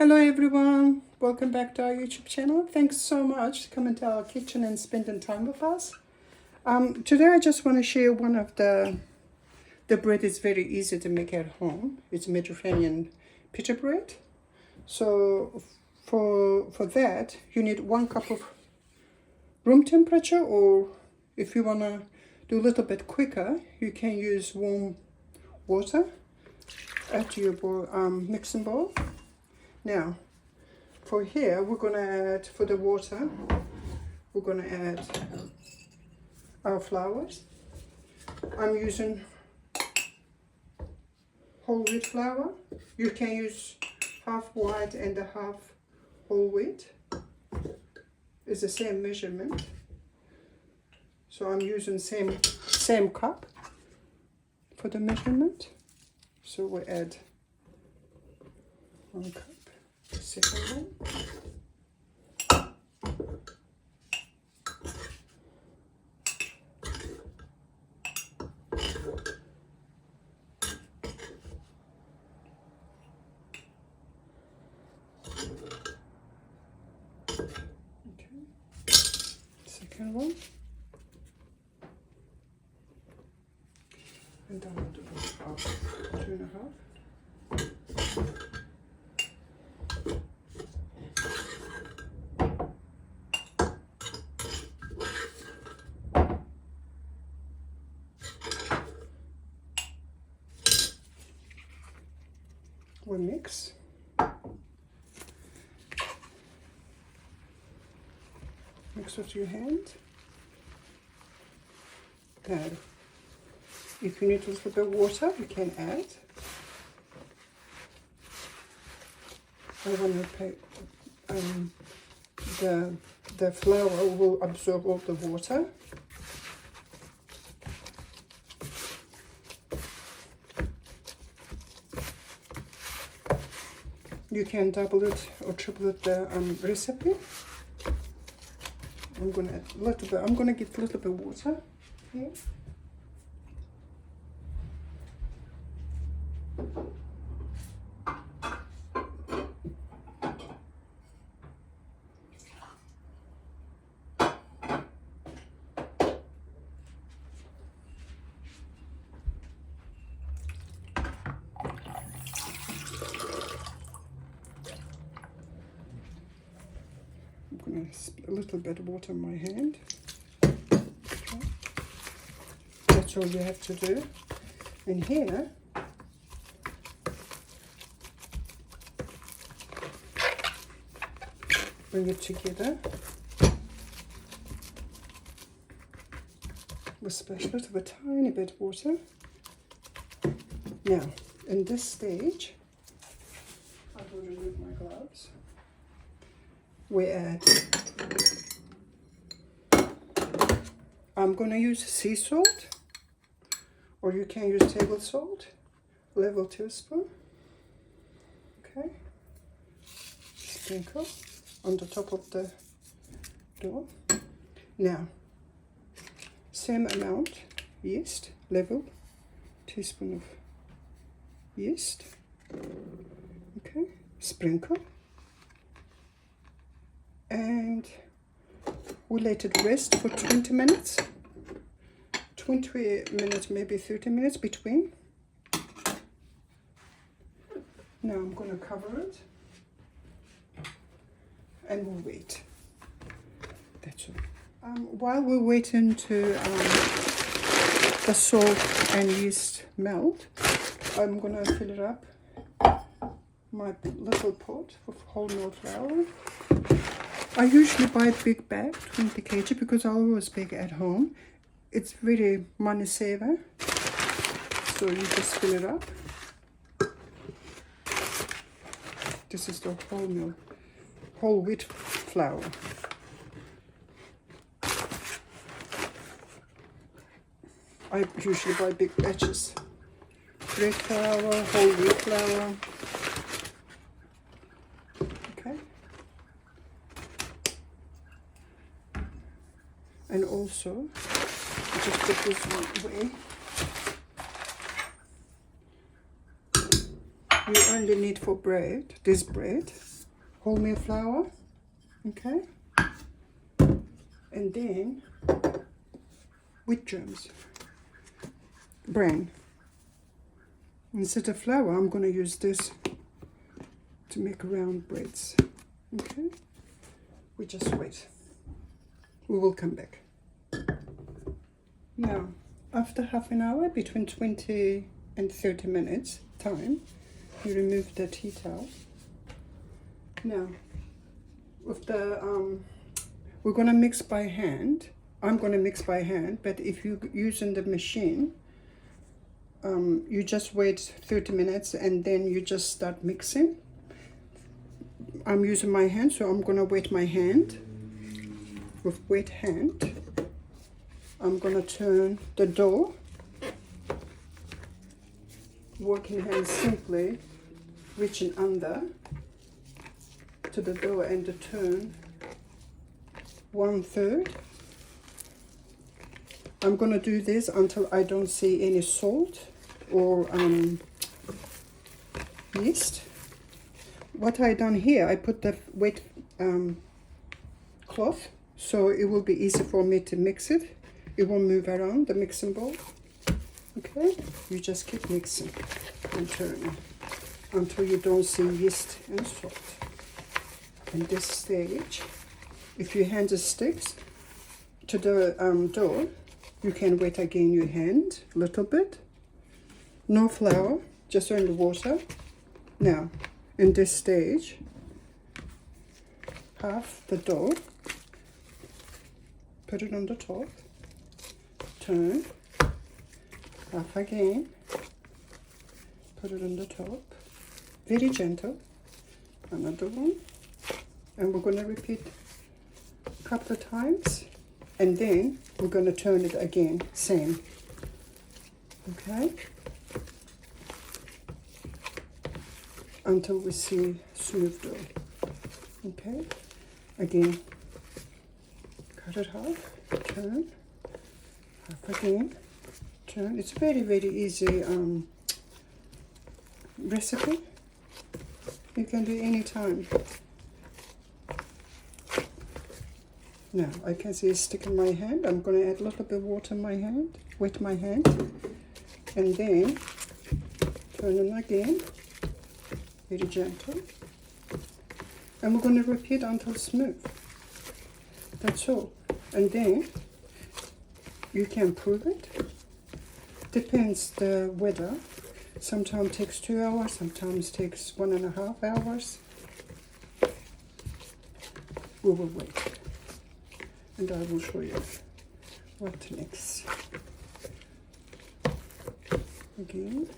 Hello everyone, welcome back to our YouTube channel. Thanks so much for coming to our kitchen and spending time with us. Today I just want to share one of the bread is very easy to make at home. It's Mediterranean pita bread. So for that you need 1 cup of room temperature, or if you want to do a little bit quicker you can use warm water. Add to your bowl, mixing bowl. Now, for here, we're going to add, for the water, we're going to add our flours. I'm using whole wheat flour. You can use half white and a half whole wheat. It's the same measurement. So I'm using same cup for the measurement. So we add 1 cup. Second one. Okay. Second one. And then I'll do half, 2.5. We mix. Mix with your hand. Add. If you need a little bit of water, you can add. I want to pay, the flour will absorb all the water. You can double it or triple it the recipe. I'm gonna add a little bit. I'm gonna get a little bit of water here. A little bit of water in my hand. Okay. That's all you have to do. And here, bring it together. We'll splash a little bit, tiny bit of water. Now, in this stage, I will remove my gloves. We add, I'm going to use sea salt, or you can use table salt, level teaspoon. Okay, sprinkle on the top of the dough. Now, same amount yeast, level teaspoon of yeast. Okay, sprinkle. And we'll let it rest for 20 minutes. 20 minutes, maybe 30 minutes between. Now I'm going to cover it. And we'll wait. That's all. While we're waiting to the salt and yeast melt, I'm going to fill it up. My little pot of wholemeal flour. I usually buy a big bag, 20 kg, because I always bake at home. It's very money saver. So you just fill it up. This is the whole wheat flour. I usually buy big batches. Red flour, whole wheat flour. And also, just put this one away. You only need for bread, this bread, wholemeal flour, okay, and then wheat germs, bran. Instead of flour, I'm going to use this to make round breads. Okay, we just wait. We will come back. Now, after half an hour, between 20 and 30 minutes time, you remove the tea towel. Now, with the we're gonna mix by hand. I'm gonna mix by hand, but if you're using the machine, you just wait 30 minutes and then you just start mixing. I'm using my hand, so I'm gonna wet my hand. With wet hand, I'm gonna turn the dough. Working hand simply reaching under to the dough and to turn 1/3. I'm gonna do this until I don't see any salt or yeast. What I done here, I put the wet cloth so it will be easy for me to mix it. It won't move around the mixing bowl. Okay, you just keep mixing and turning until you don't see yeast and salt. In this stage, if your hand sticks to the dough, you can wet again your hand a little bit. No flour, just only water. Now, in this stage, half the dough, put it on the top, turn, half again, put it on the top, very gentle, another one, and we're going to repeat a couple of times, and then we're going to turn it again, same, okay, until we see smooth dough, okay, again, cut it half, turn, half again, turn. It's very, very easy recipe. You can do any time. Now I can see it stick in my hand. I'm going to add a little bit of water in my hand, wet my hand, and then turn it again, very gentle, and we're going to repeat until smooth. That's all. And then you can prove it. Depends the weather. Sometimes takes 2 hours, sometimes takes 1.5 hours. We will wait, and I will show you what next. Again.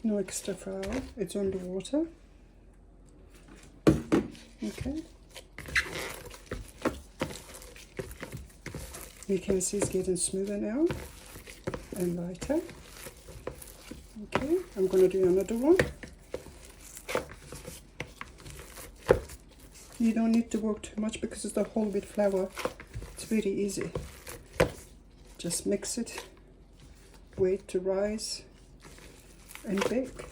No extra flour, it's only water. Okay. You can see it's getting smoother now and lighter. Okay, I'm going to do another one. You don't need to work too much because it's the whole wheat flour. It's very easy. Just mix it, wait to rise, and bake.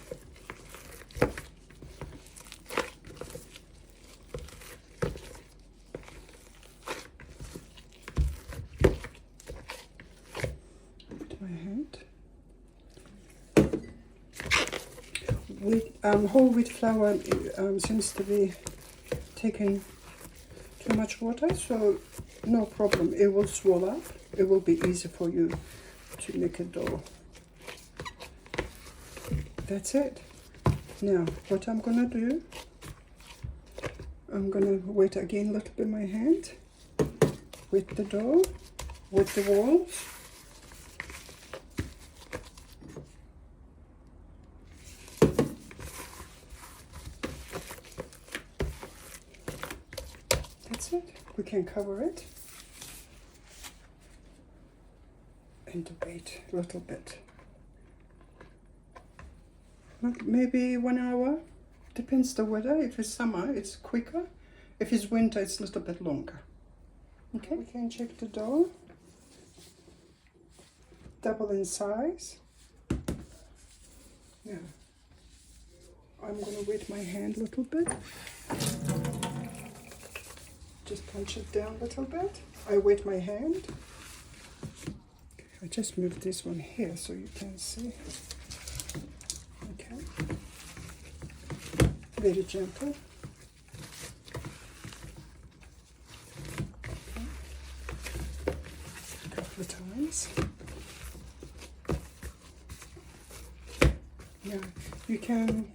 Put my hand. Whole wheat flour seems to be taking too much water, so no problem. It will swell up. It will be easy for you to make a dough. That's it. Now, what I'm gonna do, I'm gonna wet again a little bit my hand, wet the dough, wet the walls. That's it. We can cover it and wait a little bit. Maybe 1 hour, depends the weather. If it's summer, it's quicker. If it's winter, it's a little bit longer. Okay, we can check the dough. double in size. Now, I'm going to wet my hand a little bit. Just punch it down a little bit. I wet my hand. I just moved this one here so you can see. Okay. Very gentle. Okay. A couple of times. Yeah, you can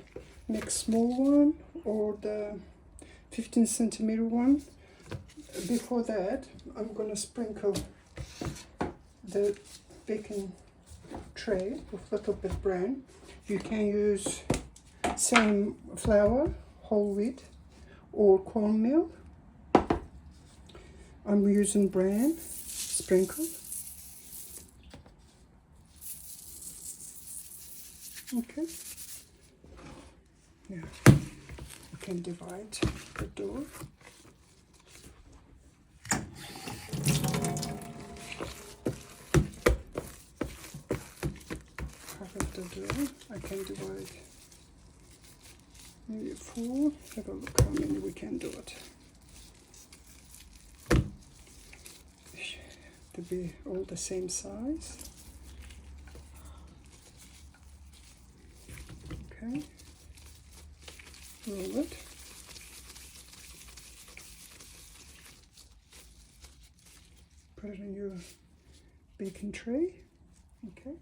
make small one or the 15 centimeter one. Before that, I'm going to sprinkle the baking tray with a little bit bran. You can use same flour, whole wheat, or cornmeal. I'm using bran, sprinkle. Okay. Yeah, you can divide the dough. I can divide maybe 4. Have a look how many we can do it. To be all the same size. Okay. Roll it. Put it in your baking tray. Okay.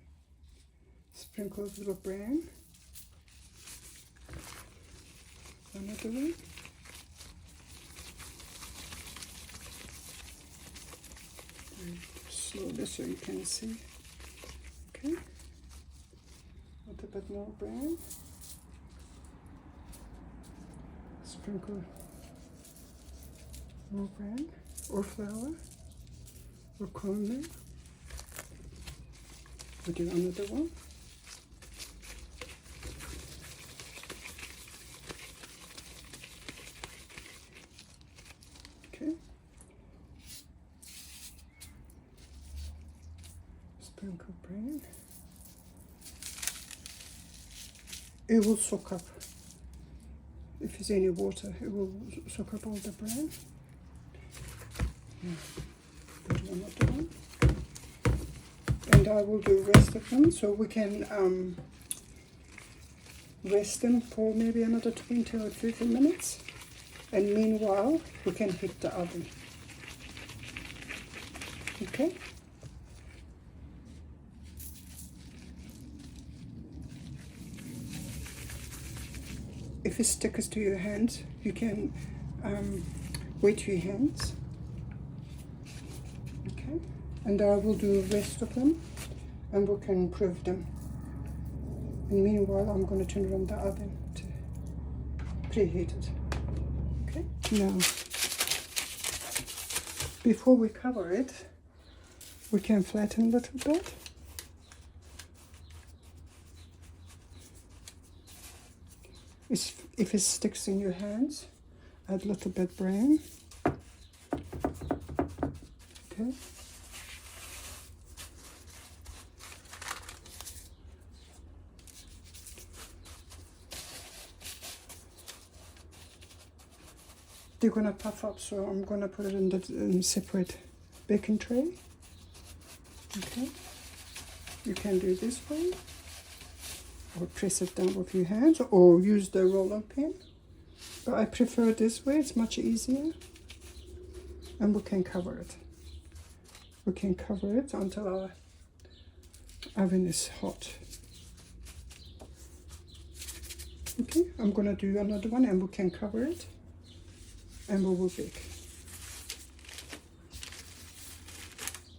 Sprinkle a little bran. Another one. And slowly so you can see. Okay. A little bit more bran. Sprinkle more bran or flour or cornmeal. We'll do another one. Sprinkle bran. It will soak up. If there's any water, it will soak up all the bran. Put another one. And I will do rest of them, so we can rest them for maybe another 20 or 30 minutes. And meanwhile, we can heat the oven. Okay? If it sticks to your hands, you can wet your hands. Okay, and I will do the rest of them, and we can prove them. And meanwhile, I'm going to turn on the oven to preheat it. Okay. Now, before we cover it, we can flatten a little bit. If it sticks in your hands, add a little bit bran. Okay. They're gonna puff up, so I'm gonna put it in the separate baking tray. Okay. You can do this way, or press it down with your hands, or use the roller pin. But I prefer this way, it's much easier. And we can cover it. We can cover it until our oven is hot. Okay, I'm gonna do another one and we can cover it. And we will bake.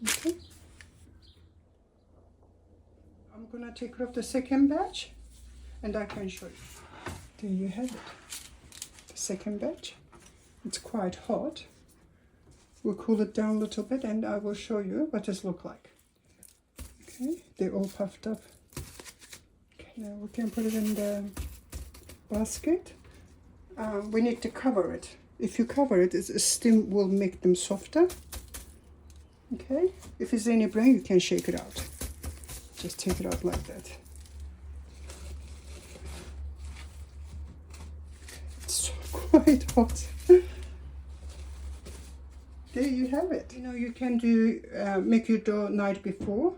Okay. I'm gonna take off the second batch and I can show you. There you have it. The second batch. It's quite hot. We'll cool it down a little bit and I will show you what this looks like. Okay, they're all puffed up. Okay, now we can put it in the basket. We need to cover it. If you cover it, the steam will make them softer. Okay, if there's any bran, you can shake it out. Just take it out like that. It's quite hot. There you have it. You know, you can do make your dough night before,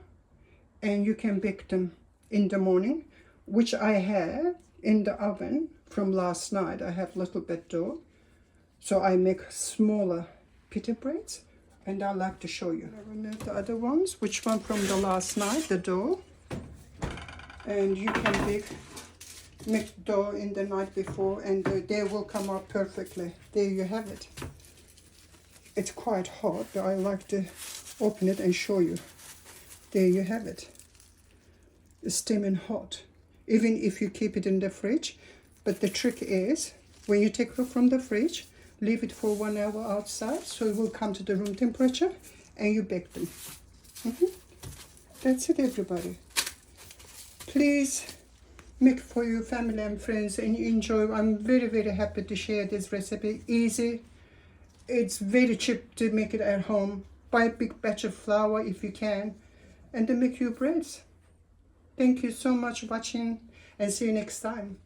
and you can bake them in the morning, which I have in the oven from last night. I have little bit dough, so I make smaller pita breads, and I'd like to show you. I remove the other ones, which one from the last night, the dough, and you can make dough in the night before, and they will come out perfectly. There you have it. It's quite hot, but I like to open it and show you. There you have it. It's steaming hot, even if you keep it in the fridge. But the trick is, when you take it from the fridge, leave it for 1 hour outside, so it will come to the room temperature, and you bake them. That's it, everybody. Please make for your family and friends and enjoy. I'm very, very happy to share this recipe. Easy. It's very cheap to make it at home. Buy a big batch of flour if you can, and then make your breads. Thank you so much for watching, and see you next time.